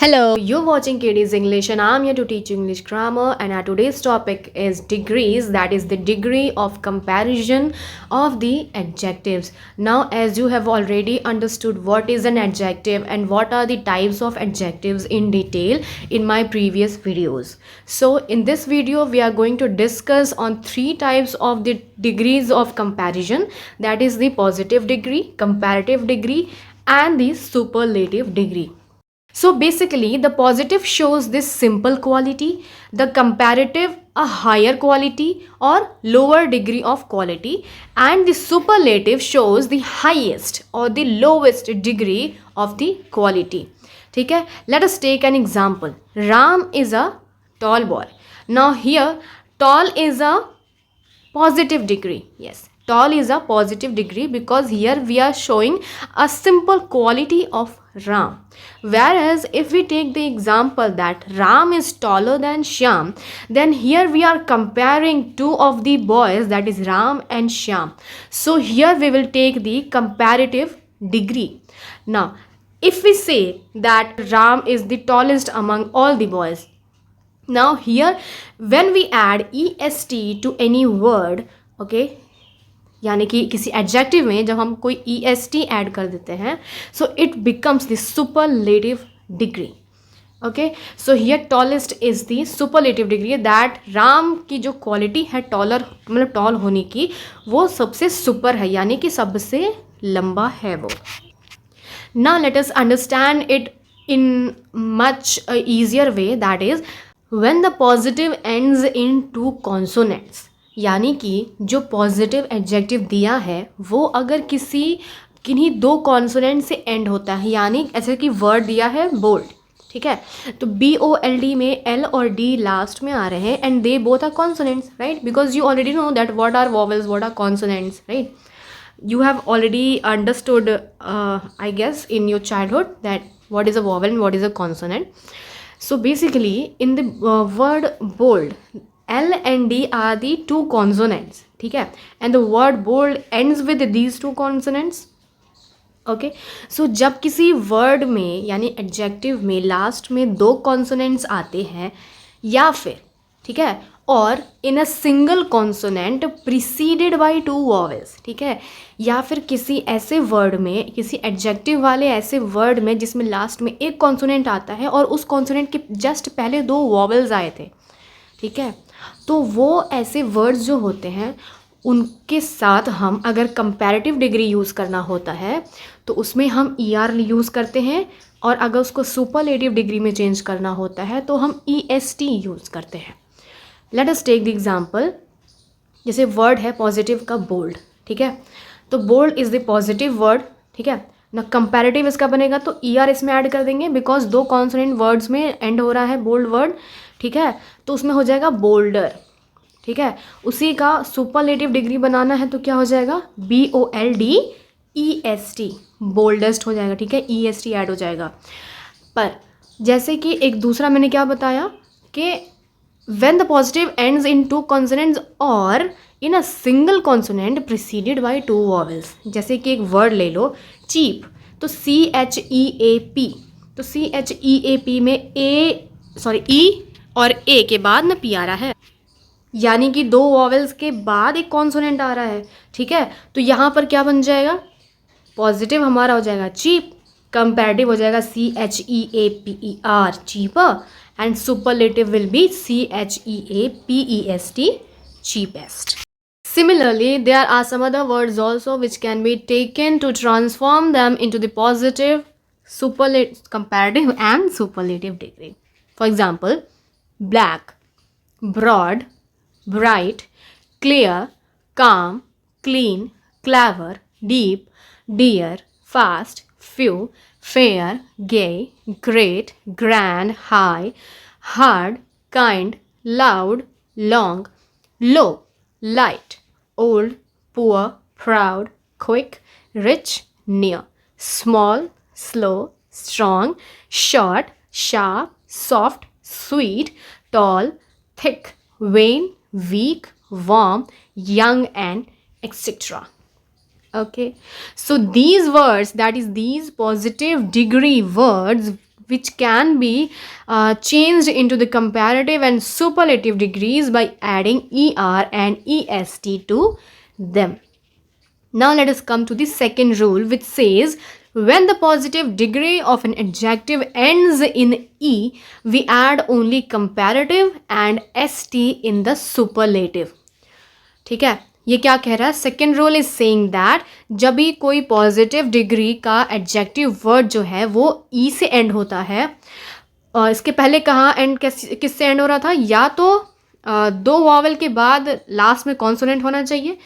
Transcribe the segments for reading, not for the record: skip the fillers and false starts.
Hello, you're watching KD's English and I'm here to teach you English grammar, and our today's topic is degrees, that is the degree of comparison of the adjectives. Now, as you have already understood what is an adjective and what are the types of adjectives in detail in my previous videos. So in this video we are going to discuss on three types of the degrees of comparison, that is the positive degree, comparative degree and the superlative degree. So basically, the positive shows this simple quality, the comparative a higher quality or lower degree of quality, and the superlative shows the highest or the lowest degree of the quality. ठीक है? Let us take an example. Ram is a tall boy. Now here, tall is a positive degree. Yes, tall is a positive degree because here we are showing a simple quality of Ram. Whereas if we take the example that Ram is taller than Shyam, then here we are comparing two of the boys, that is Ram and Shyam. So here we will take the comparative degree. Now if we say that Ram is the tallest among all the boys, now here when we add est to any word, okay, यानी कि किसी adjective में जब हम कोई est add कर देते हैं, so it becomes the superlative degree. Okay, so here tallest is the superlative degree, that Ram की जो क्वालिटी है टॉलर मतलब टॉल होने की, वो सबसे सुपर है, यानी कि सबसे लंबा है वो. Now let us understand it in much easier way, that is when the positive ends in two consonants. यानी कि जो पॉजिटिव एडजेक्टिव दिया है वो अगर किन्हीं दो कॉन्सोनेंट से एंड होता है, यानी ऐसे कि वर्ड दिया है बोल्ड, ठीक है, तो BOLD में L और D लास्ट में आ रहे हैं and they both are consonants, right, because you already know that what are vowels, what are consonants, right. You have already understood, I guess, in your childhood that what is a vowel and what is a consonant. So basically in the word bold, L and D are the two consonants, ठीक है, and the word bold ends with these two consonants. Okay, so जब किसी word में यानी adjective में last में दो consonants आते हैं, या फिर ठीक है, और in a single consonant preceded by two vowels, ठीक है, या फिर किसी ऐसे वर्ड में, किसी एडजेक्टिव वाले ऐसे वर्ड में जिसमें लास्ट में एक कॉन्सोनेंट आता है और उस कॉन्सोनेंट के जस्ट पहले दो वॉवेल्स आए थे, ठीक है, तो वो ऐसे वर्ड्स जो होते हैं उनके साथ हम अगर कंपैरेटिव डिग्री यूज़ करना होता है तो उसमें हम ER यूज़ करते हैं, और अगर उसको सुपरलेटिव डिग्री में चेंज करना होता है तो हम EST यूज़ करते हैं. Let us take the example. जैसे वर्ड है पॉजिटिव का बोल्ड, ठीक है, तो bold is the positive word, ठीक है ना. कंपैरेटिव इसका बनेगा तो ER इसमें ऐड कर देंगे बिकॉज दो कॉन्सोनेंट वर्ड्स में एंड हो रहा है बोल्ड वर्ड, ठीक है, तो उसमें हो जाएगा बोल्डर, ठीक है. उसी का सुपरलेटिव डिग्री बनाना है तो क्या हो जाएगा, BOLDEST, बोल्डेस्ट हो जाएगा, ठीक है, EST ऐड हो जाएगा. पर जैसे कि एक दूसरा मैंने क्या बताया कि when the positive ends in two consonants और in a single consonant preceded by two vowels. जैसे कि एक वर्ड ले लो चीप, तो CHEAP, तो CHEAP में E और A के बाद ना P आ रहा है, यानी कि दो वॉवेल्स के बाद एक कॉन्सोनेंट आ रहा है, ठीक है, तो यहाँ पर क्या बन जाएगा, पॉजिटिव हमारा हो जाएगा चीप, कंपैरेटिव हो जाएगा CHEAPER, cheaper, and superlative will be CHEAPEST, cheapest. Similarly, there are some other words also which can be taken to transform them into the positive, comparative and superlative degree. For example, black, broad, bright, clear, calm, clean, clever, deep, dear, fast, few, fair, gay, great, grand, high, hard, kind, loud, long, low, light, old, poor, proud, quick, rich, near, small, slow, strong, short, sharp, soft, sweet, tall, thick, vain, weak, warm, young, and etc. Okay, so these words, that is these positive degree words, which can be changed into the comparative and superlative degrees by adding er and est to them. Now let us come to the second rule, which says when the positive degree of an adjective ends in e, we add only comparative and st in the superlative. ठीक है, ये क्या कह रहा है? Second rule is saying that जब भी कोई पॉजिटिव डिग्री का एडजेक्टिव वर्ड जो है वो ई से एंड होता है, इसके पहले कहाँ एंड किससे एंड हो रहा था? या तो दो वॉवल के बाद लास्ट में कॉन्सोनेंट होना चाहिए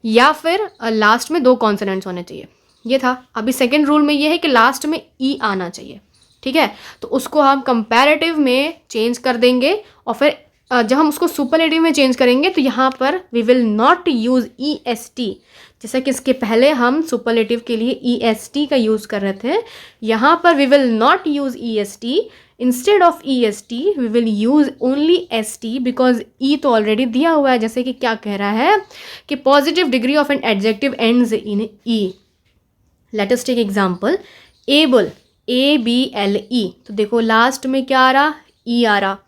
या फिर लास्ट में दो कॉन्सोनेंट्स होने चाहिए, ये था. अभी सेकेंड रूल में ये है कि लास्ट में ई आना चाहिए. ठीक है, तो उसको हम कंपैरेटिव में चेंज कर देंगे और फिर जब हम उसको सुपरलेटिव में चेंज करेंगे तो यहाँ पर we will not use E S T, जैसा कि इसके पहले हम सुपरलेटिव के लिए ई एस टी का यूज़ कर रहे थे. यहाँ पर we will not use E S T. Instead of E S T we will use only S T, because E तो ऑलरेडी दिया हुआ है. जैसे कि क्या कह रहा है कि positive degree of an adjective ends in e. Let us take example. Able, a B L e, तो देखो लास्ट में क्या आ रहा? ई आ रहा.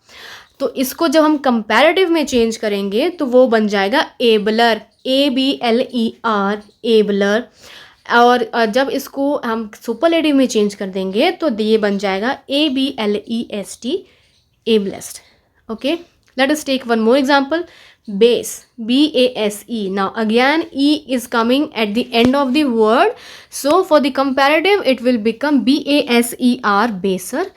तो इसको जब हम कंपैरेटिव में चेंज करेंगे तो वो बन जाएगा abler, a B L e r, abler. और जब इसको हम सुपरलेटिव में चेंज कर देंगे तो ये बन जाएगा A B L E S T, ablest. Okay, let us take one more example. Base, B A S E. Now again E is coming at the end of the word, so for the comparative it will become B A S E R, baser,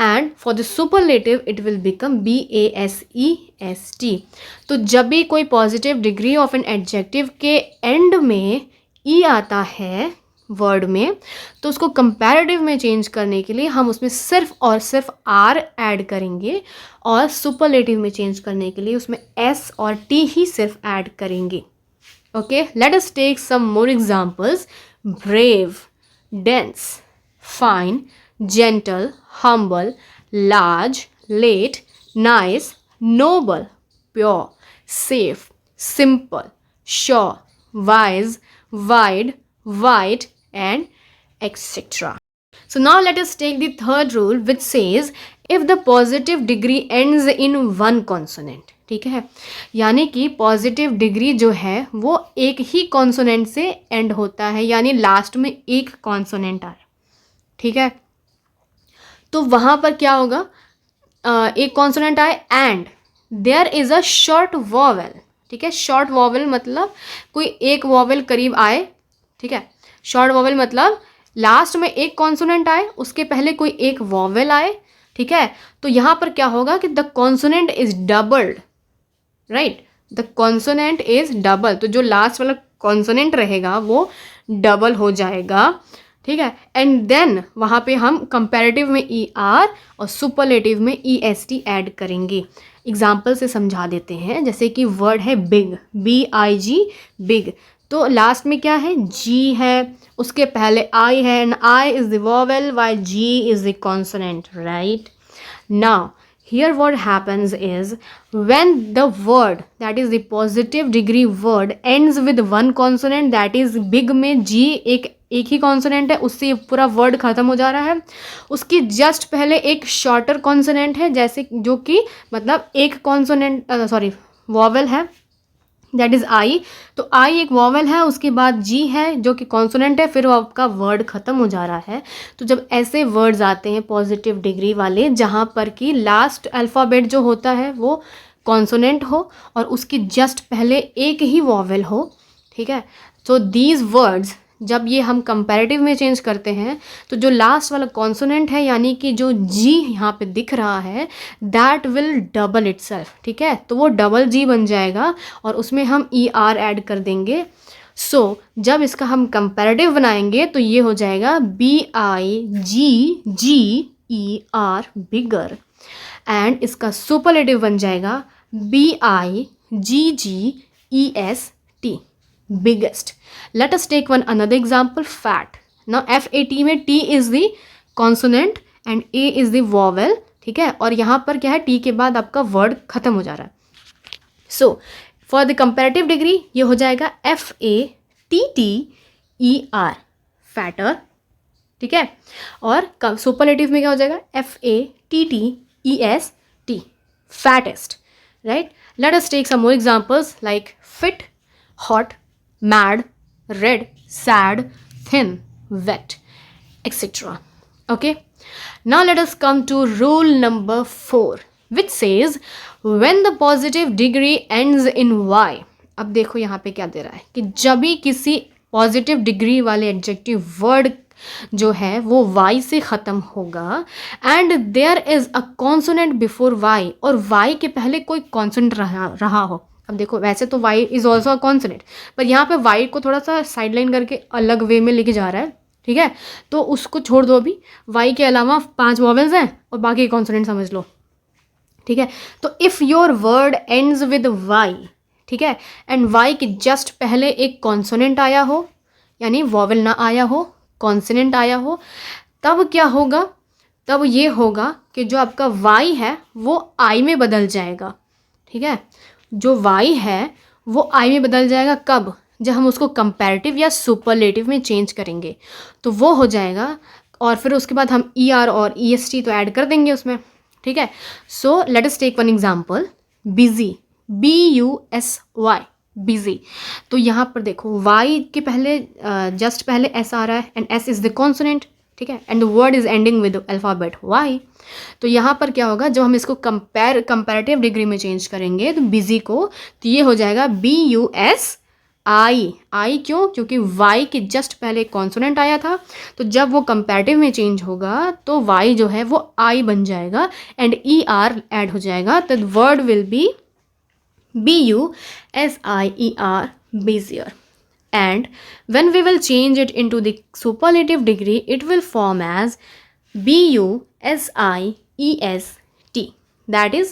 and for the superlative it will become BASEST. तो जब भी कोई positive degree of an adjective के and में ई आता है word में, तो उसको कंपैरेटिव में चेंज करने के लिए हम उसमें सिर्फ और सिर्फ आर ऐड करेंगे और सुपरलेटिव में चेंज करने के लिए उसमें एस और टी ही सिर्फ ऐड करेंगे. Okay, let us take some more examples. Brave, dense, fine, gentle, humble, large, late, nice, noble, pure, safe, simple, sure, wise, wide, white, and etc. So now let us take the third rule, which says if the positive degree ends in one consonant. ठीक है, यानी कि positive degree जो है वो एक ही consonant से and होता है, यानी लास्ट में एक कॉन्सोनेंट आए. ठीक है, तो वहाँ पर क्या होगा? एक कॉन्सोनेंट आए and there is a short vowel. ठीक है, शॉर्ट वॉवेल मतलब कोई एक वॉवेल करीब आए. ठीक है, शॉर्ट वॉवेल मतलब लास्ट में एक कॉन्सोनेंट आए, उसके पहले कोई एक वॉवेल आए. ठीक है, तो यहाँ पर क्या होगा कि the consonant is doubled. Right, the consonant is double, तो जो लास्ट वाला कॉन्सोनेंट रहेगा वो डबल हो जाएगा. ठीक है, एंड देन वहाँ पे हम कंपैरेटिव में ई आर और सुपरलेटिव में ई एस टी ऐड करेंगे. एग्जाम्पल से समझा देते हैं. जैसे कि वर्ड है big, b i g, big, तो लास्ट में क्या है? जी है, उसके पहले आई है and i is the vowel while g is the consonant. Right, now here what happens is when the word, that is the positive degree word, ends with one consonant, that is big में g एक ही consonant है, उससे पूरा word ख़त्म हो जा रहा है. उसकी जस्ट पहले एक शॉर्टर कॉन्सोनेंट है, जैसे जो कि मतलब एक कॉन्सोनेंट वॉवेल है, दैट इज़ आई. तो आई एक वॉवेल है, उसके बाद जी है जो कि कॉन्सोनेंट है, फिर वो आपका वर्ड ख़त्म हो जा रहा है. तो जब ऐसे वर्ड्स आते हैं पॉजिटिव डिग्री वाले जहाँ पर कि लास्ट अल्फ़ाबेट जो होता है वो कॉन्सोनेंट हो और उसकी जस्ट पहले एक ही वॉवेल हो. ठीक है, तो दीज वर्ड्स जब ये हम कंपैरेटिव में चेंज करते हैं तो जो लास्ट वाला कॉन्सोनेंट है यानी कि जो जी यहाँ पे दिख रहा है दैट विल डबल इटसेल्फ. ठीक है, तो वो डबल जी बन जाएगा और उसमें हम ई आर ऐड कर देंगे. सो जब इसका हम कंपैरेटिव बनाएंगे तो ये हो जाएगा b i g g e r, bigger. And इसका सुपरलेटिव बन जाएगा b i g g e S t, biggest. Let us take one another example. Fat. Now FAT में T is the consonant and A is the vowel. ठीक है, और यहाँ पर क्या है? T के बाद आपका वर्ड खत्म हो जा रहा है. So for the comparative degree ये हो जाएगा FATTER, fatter. ठीक है। और सुपरलेटिव में क्या हो जाएगा, FATTEST, fattest, right. Let us take some more examples like fit, hot, mad, red, sad, thin, wet, etc. Okay, now let us come to rule number 4, which says when the positive degree ends in y. अब देखो यहाँ पे क्या दे रहा है कि जब भी किसी पॉजिटिव डिग्री वाले एडजेक्टिव वर्ड जो है वो y से ख़त्म होगा and there is a consonant before y, और y के पहले कोई कॉन्सोनेंट रहा हो। अब देखो वैसे तो y is also a consonant, पर यहाँ पे y को थोड़ा सा साइडलाइन करके अलग वे में लेके जा रहा है, ठीक है। तो उसको छोड़ दो, अभी y के अलावा 5 वॉवेल्स हैं और बाकी कॉन्सोनेंट समझ लो, ठीक है। तो if your word ends with y, ठीक है, एंड y के जस्ट पहले एक कॉन्सोनेंट आया हो, यानी वॉवेल ना आया हो, कॉन्सोनेंट आया हो, तब क्या होगा, तब ये होगा कि जो आपका y है वो i में बदल जाएगा, ठीक है। जो y है वो i में बदल जाएगा, कब, जब हम उसको कंपैरेटिव या सुपरलेटिव में चेंज करेंगे तो वो हो जाएगा, और फिर उसके बाद हम ER और EST तो ऐड कर देंगे उसमें, ठीक है। So let us take one example, busy, BUSY, busy. तो यहाँ पर देखो y के पहले जस्ट पहले s आ रहा है and s is the consonant, ठीक है, and the word is ending with alphabet y। तो यहाँ पर क्या होगा, जब हम इसको कंपैरेटिव डिग्री में चेंज करेंगे तो बिजी को, तो ये हो जाएगा BUSI, क्यों, क्योंकि y के जस्ट पहले कॉन्सोनेंट आया था, तो जब वो कंपैरेटिव में चेंज होगा तो y जो है वो i बन जाएगा एंड ER ऐड हो जाएगा, तो word will be BUSIER, busier. And when we will change it into the superlative degree, it will form as BUSIEST, that is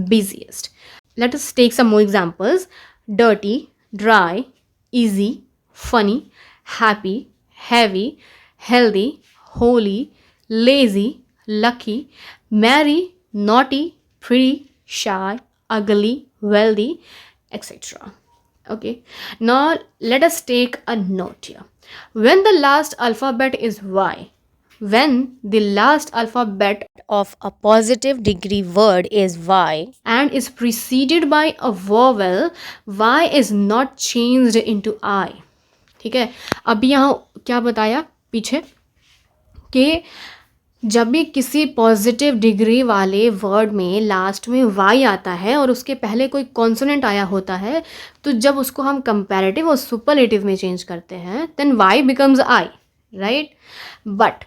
busiest. Let us take some more examples. Dirty, dry, easy, funny, happy, heavy, healthy, holy, lazy, lucky, merry, naughty, pretty, shy, ugly, wealthy, etc. Okay, now let us take a note here. When the last alphabet is y, when the last alphabet of a positive degree word is y and is preceded by a vowel, y is not changed into I, ठीक है। अभी यहाँ क्या बताया पीछे कि जब भी किसी पॉजिटिव डिग्री वाले वर्ड में लास्ट में y आता है और उसके पहले कोई कॉन्सोनेंट आया होता है, तो जब उसको हम कंपैरेटिव और सुपरलेटिव में चेंज करते हैं then y becomes I, right. But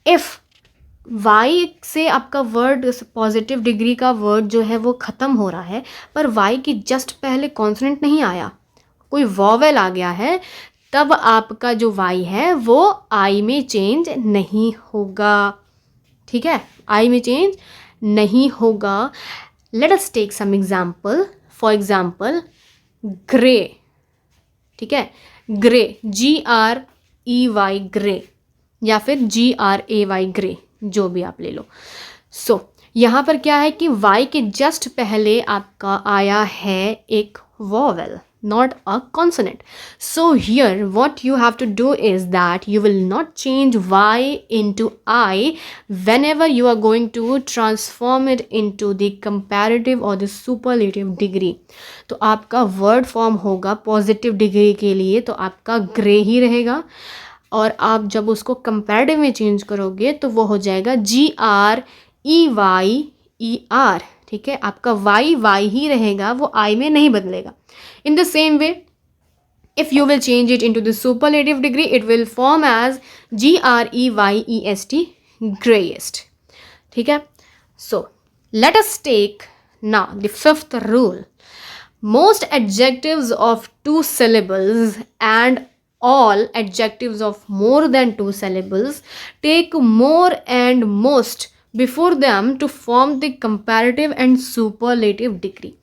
if y से आपका वर्ड पॉजिटिव डिग्री का वर्ड जो है वो ख़त्म हो रहा है, पर y की जस्ट पहले कॉन्सोनेंट नहीं आया, कोई वॉवेल आ गया है, तब आपका जो y है वो I में चेंज नहीं होगा, ठीक है, आई में चेंज नहीं होगा। Let us take some example, for example grey, ठीक है, ग्रे GREY, ग्रे, या फिर GRAY, ग्रे, जो भी आप ले लो। सो यहाँ पर क्या है कि y के जस्ट पहले आपका आया है एक vowel, not a consonant. So here what you have to do is that you will not change y into I whenever you are going to transform it into the comparative or the superlative degree. तो आपका word form होगा positive degree के लिए तो आपका grey ही रहेगा, और आप जब उसको comparative में change करोगे तो वो हो जाएगा GREYER, ठीक है, आपका y ही रहेगा, वो I में नहीं बदलेगा। In the same way, if you will change it into the superlative degree, it will form as GREYEST, greyest, ठीक है। So let us take now the fifth rule. Most adjectives of 2 syllables and all adjectives of more than 2 syllables take more and most before them to form the comparative and superlative degree.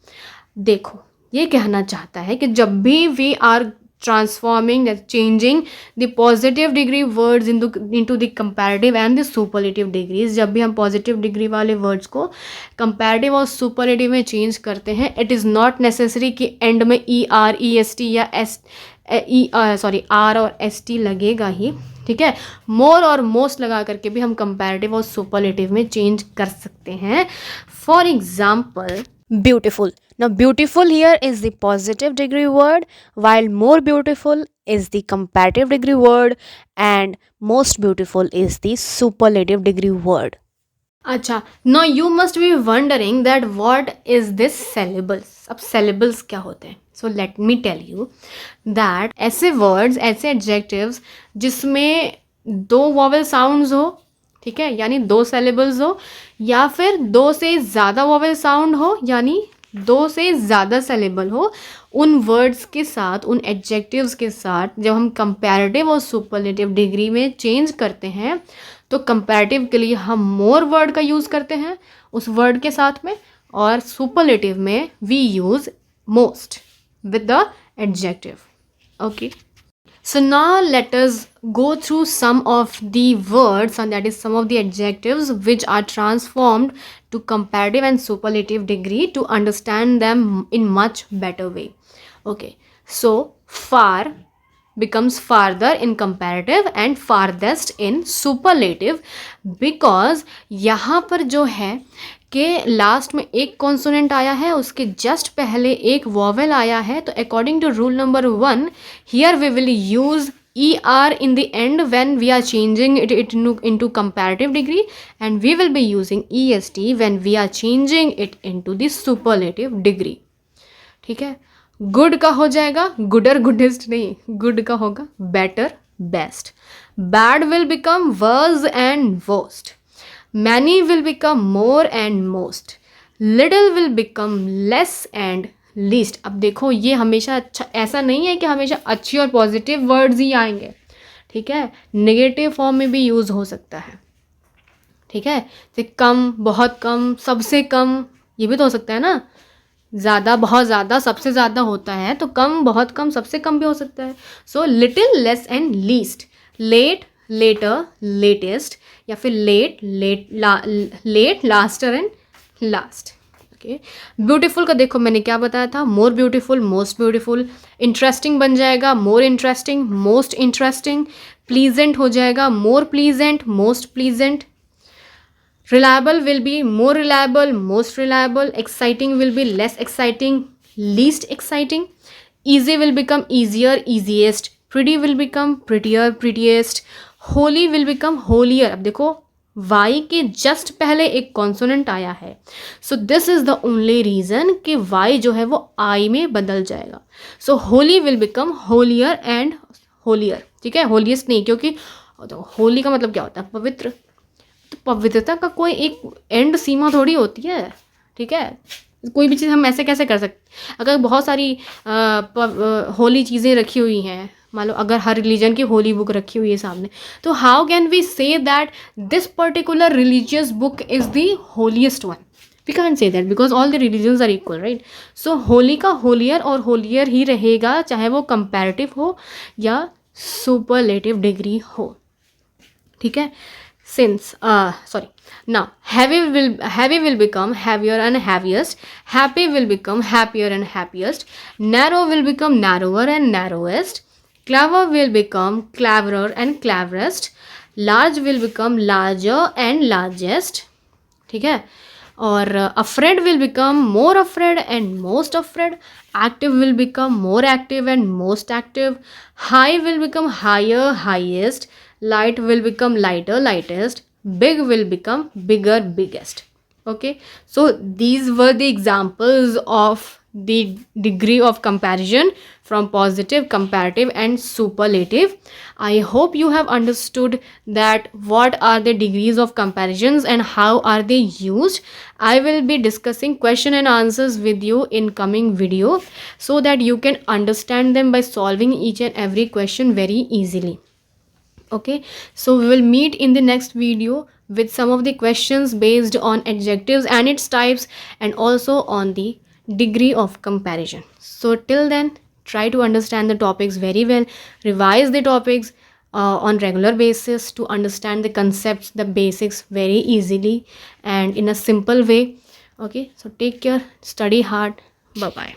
देखो ये कहना चाहता है कि जब भी we are transforming changing the positive degree words into the comparative and the superlative degrees, जब भी हम पॉजिटिव डिग्री वाले वर्ड्स को कंपैरेटिव और सुपरलेटिव में चेंज करते हैं, इट इज़ नॉट नेसेसरी कि एंड में ER EST या R और ST लगेगा ही, ठीक है, मोर और मोस्ट लगा करके भी हम कंपैरेटिव और सुपरलेटिव में चेंज कर सकते हैं. For example, beautiful. Now, beautiful here is the positive degree word, while more beautiful is the comparative degree word, and most beautiful is the superlative degree word. अच्छा, now you must be wondering that what is this syllables. अब syllables क्या होते हैं? So let me tell you that ऐसे words, ऐसे adjectives जिसमें दो vowel sounds हो, ठीक है, यानी दो syllables हो, या फिर दो से ज़्यादा vowel sound हो, यानी दो से ज़्यादा syllable हो, उन वर्ड्स के साथ, उन एडजेक्टिव्स के साथ जब हम कंपैरेटिव और सुपरलेटिव डिग्री में चेंज करते हैं, तो कंपैरेटिव के लिए हम मोर वर्ड का यूज़ करते हैं उस वर्ड के साथ में, और सुपरलेटिव में we use most with the adjective. Okay, so now let us go through some of the words, and that is some of the adjectives which are transformed to comparative and superlative degree to understand them in much better way. Okay, so far becomes farther in comparative and farthest in superlative, because यहाँ पर जो है कि last में एक consonant आया है, उसके जस्ट पहले एक वॉवेल आया है, तो according to rule number 1 here we will use ER in the end when we are changing it into comparative degree, and we will be using EST when we are changing it into the superlative degree. ठीक है, good का हो जाएगा गुडर गुडेस्ट नहीं, good का होगा better best. Bad will become verse and worst. Many will become more and most. Little will become less and least. अब देखो ये हमेशा अच्छा ऐसा नहीं है कि हमेशा अच्छी और पॉजिटिव वर्ड्स ही आएंगे, ठीक है, नेगेटिव फॉर्म में भी यूज़ हो सकता है. ठीक है, तो कम, बहुत कम, सबसे कम, ये भी तो हो सकता है ना. ज़्यादा, बहुत ज़्यादा, सबसे ज़्यादा होता है, तो कम, बहुत कम, सबसे कम भी हो सकता है. So little, less and least. Late, later, latest, या फिर late, late, latter and last. Okay, beautiful का देखो मैंने क्या बताया था, more beautiful, most beautiful. Interesting बन जाएगा more interesting, most interesting. Pleasant हो जाएगा more pleasant, most pleasant. Reliable will be more reliable, most reliable. Exciting will be less exciting, least exciting. Easy will become easier, easiest. Pretty will become prettier, prettiest. Holy will become holier. अब देखो y के just पहले एक consonant आया है, so this is the only reason कि y जो है वो I में बदल जाएगा. So holy will become holier and holier. ठीक है, होलिएस्ट नहीं, क्योंकि होली का मतलब क्या होता है, पवित्र. तो पवित्रता का कोई एक एंड सीमा थोड़ी होती है. ठीक है, कोई भी चीज़ हम ऐसे कैसे कर सकते. अगर बहुत सारी होली चीज़ें रखी हुई हैं, मान लो अगर हर रिलीजन की होली बुक रखी हुई है सामने, तो how can we say that this particular religious book is the holiest one. We can say that because all the religions are equal, right. So holy का होलियर और होलियर ही रहेगा, चाहे वो कंपैरेटिव हो या सुपरलेटिव डिग्री हो. ठीक है, since now heavy will become heavier and heaviest. Happy will become happier and happiest. Narrow will become narrower and narrowest. Clever will become cleverer and cleverest. Large will become larger and largest. ठीक है, और afraid will become more afraid and most afraid. Active will become more active and most active. High will become higher, highest. Light will become lighter, lightest. Big will become bigger, biggest. Okay, so these were the examples of the degree of comparison from positive, comparative and superlative. I hope you have understood that what are the degrees of comparisons and how are they used. I will be discussing question and answers with you in coming video so that you can understand them by solving each and every question very easily. Okay, so we will meet in the next video with some of the questions based on adjectives and its types, and also on the degree of comparison. So till then, try to understand the topics very well, revise the topics on regular basis to understand the concepts, the basics very easily and in a simple way. Okay, so take care, study hard, bye bye.